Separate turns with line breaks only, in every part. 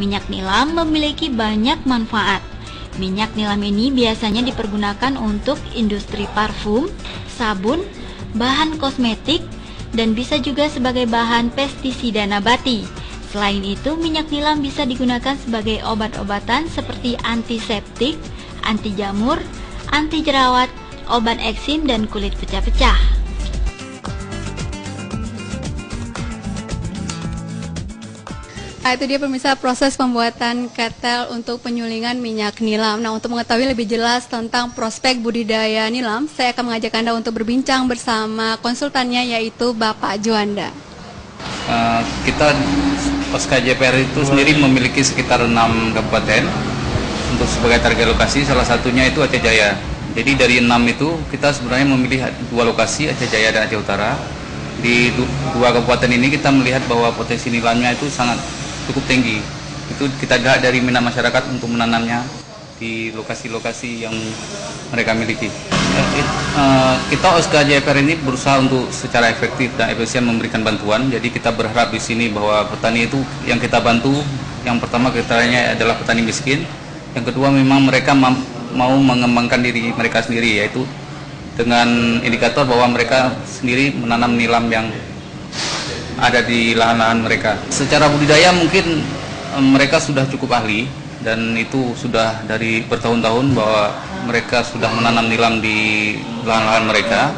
Minyak nilam memiliki banyak manfaat. Minyak nilam ini biasanya dipergunakan untuk industri parfum, sabun, bahan kosmetik, dan bisa juga sebagai bahan pestisida nabati. Selain itu, minyak nilam bisa digunakan sebagai obat-obatan seperti antiseptik, anti jamur, anti jerawat, obat eksim, dan kulit pecah-pecah.
Nah, itu dia pemirsa proses pembuatan ketel untuk penyulingan minyak nilam. Nah, untuk mengetahui lebih jelas tentang prospek budidaya nilam, saya akan mengajak Anda untuk berbincang bersama konsultannya, yaitu Bapak Juanda.
Kita OSKJPR itu sendiri memiliki sekitar 6 kabupaten untuk sebagai target lokasi, salah satunya itu Aceh Jaya. Jadi dari 6 itu kita sebenarnya memilih 2 lokasi, Aceh Jaya dan Aceh Utara. Di 2 kabupaten ini kita melihat bahwa potensi nilamnya itu sangat cukup tinggi. Itu kita lihat dari minat masyarakat untuk menanamnya di lokasi-lokasi yang mereka miliki. Kita OSKJPR ini berusaha untuk secara efektif dan efisien memberikan bantuan. Jadi kita berharap di sini bahwa petani itu yang kita bantu, yang pertama kriterianya adalah petani miskin. Yang kedua memang mereka mau mengembangkan diri mereka sendiri, yaitu dengan indikator bahwa mereka sendiri menanam nilam yang ada di lahan-lahan mereka. Secara budidaya mungkin mereka sudah cukup ahli, dan itu sudah dari bertahun-tahun bahwa mereka sudah menanam nilam di lahan-lahan mereka.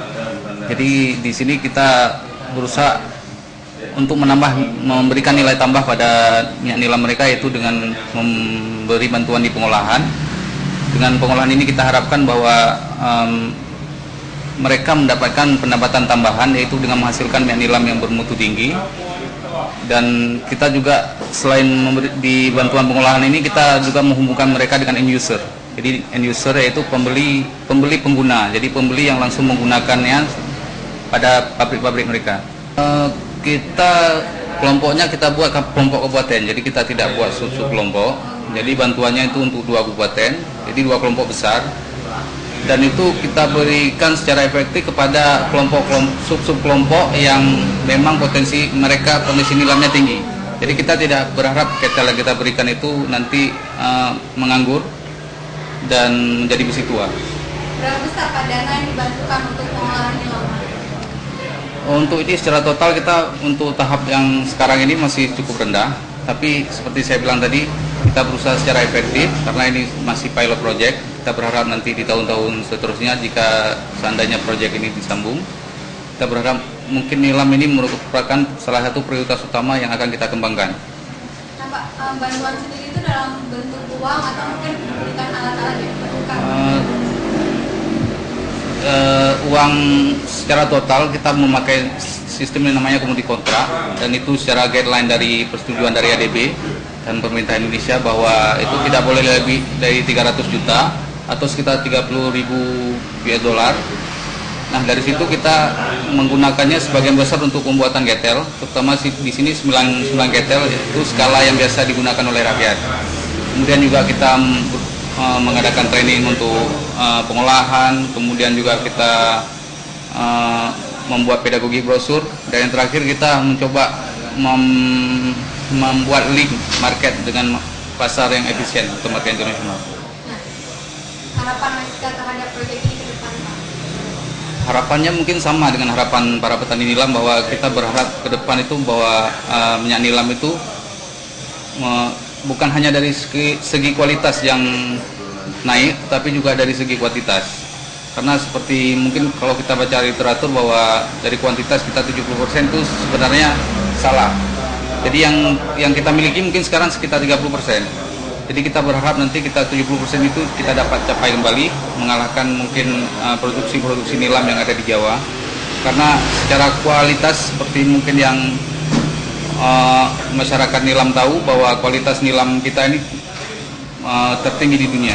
Jadi di sini kita berusaha untuk memberikan nilai tambah pada minyak nilam mereka, yaitu dengan memberi bantuan di pengolahan. Dengan pengolahan ini kita harapkan bahwa mereka mendapatkan pendapatan tambahan, yaitu dengan menghasilkan minyak nilam yang bermutu tinggi. Dan kita juga selain di bantuan pengolahan ini, kita juga menghubungkan mereka dengan end user. Jadi end user yaitu pembeli pengguna, jadi pembeli yang langsung menggunakannya pada pabrik-pabrik mereka. Kita kelompoknya kita buat kelompok kabupaten, jadi kita tidak buat sub-sub kelompok. Jadi bantuannya itu untuk 2 kabupaten, jadi 2 kelompok besar. Dan itu kita berikan secara efektif kepada sub-sub kelompok yang memang potensi nilamnya tinggi. Jadi kita tidak berharap ketel yang kita berikan itu nanti menganggur dan menjadi besi tua.
Berapa besar Pak dana yang dibantukan untuk pengolahan nilam?
Untuk ini secara total kita untuk tahap yang sekarang ini masih cukup rendah. Tapi seperti saya bilang tadi, kita berusaha secara efektif karena ini masih pilot project. Kita berharap nanti di tahun-tahun seterusnya jika seandainya proyek ini disambung, kita berharap mungkin nilam ini merupakan salah satu prioritas utama yang akan kita kembangkan.
Nah Pak, bantuan sendiri itu dalam bentuk uang atau mungkin memberikan alat-alat yang diperlukan?
Uang secara total kita memakai sistem yang namanya komoditi kontrak, dan itu secara guideline dari persetujuan dari ADB dan pemerintah Indonesia bahwa itu tidak boleh lebih dari 300 juta atau sekitar 30.000 US dollar. Nah, dari situ kita menggunakannya sebagian besar untuk pembuatan ketel, terutama di sini 9 ketel, itu skala yang biasa digunakan oleh rakyat. Kemudian juga kita mengadakan training untuk pengolahan, kemudian juga kita membuat pedagogi brosur, dan yang terakhir kita mencoba membuat link market dengan pasar yang efisien untuk market internasional.
Harapan kita terhadap proyek ini ke depan, Pak?
Harapannya mungkin sama dengan harapan para petani nilam, bahwa kita berharap ke depan itu bahwa minyak nilam itu bukan hanya dari segi kualitas yang naik, tapi juga dari segi kuantitas. Karena seperti mungkin kalau kita baca literatur bahwa dari kuantitas kita 70% itu sebenarnya salah. Jadi yang kita miliki mungkin sekarang sekitar 30%. Jadi kita berharap nanti kita 70% itu kita dapat capai kembali, mengalahkan mungkin produksi nilam yang ada di Jawa. Karena secara kualitas seperti mungkin yang masyarakat nilam tahu bahwa kualitas nilam kita ini tertinggi di dunia.